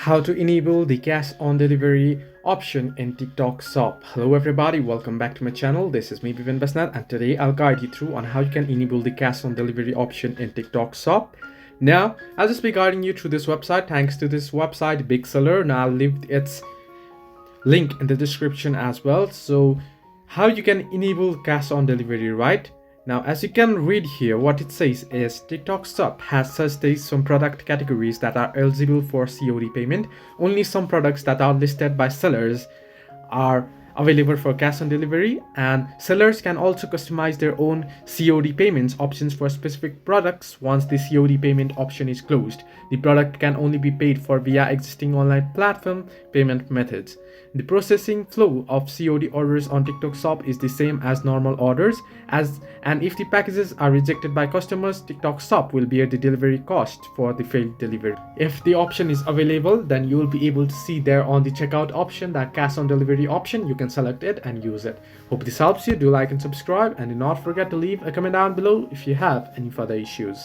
How to enable the cash on delivery option in TikTok Shop. Hello everybody, welcome back to my channel. This is me Bipin Basnat, and today I'll guide you through on how you can enable the cash on delivery option in TikTok Shop. Now I'll just be guiding you through this website. Thanks to this website, Big Seller. Now I'll leave its link in the description as well. So how you can enable cash on delivery, right? Now, as you can read here, what it says is TikTok Shop has such some product categories that are eligible for COD payment. Only some products that are listed by sellers are available for cash on delivery, and sellers can also customize their own COD payments options for specific products. Once the COD payment option is closed, the product can only be paid for via existing online platform payment methods. The processing flow of COD orders on TikTok Shop is the same as normal orders, and if the packages are rejected by customers, TikTok Shop will bear the delivery cost for the failed delivery. If the option is available, then you will be able to see there on the checkout option, that cash on delivery option. You can select it and use it. Hope this helps you. Do like and subscribe, and do not forget to leave a comment down below if you have any further issues.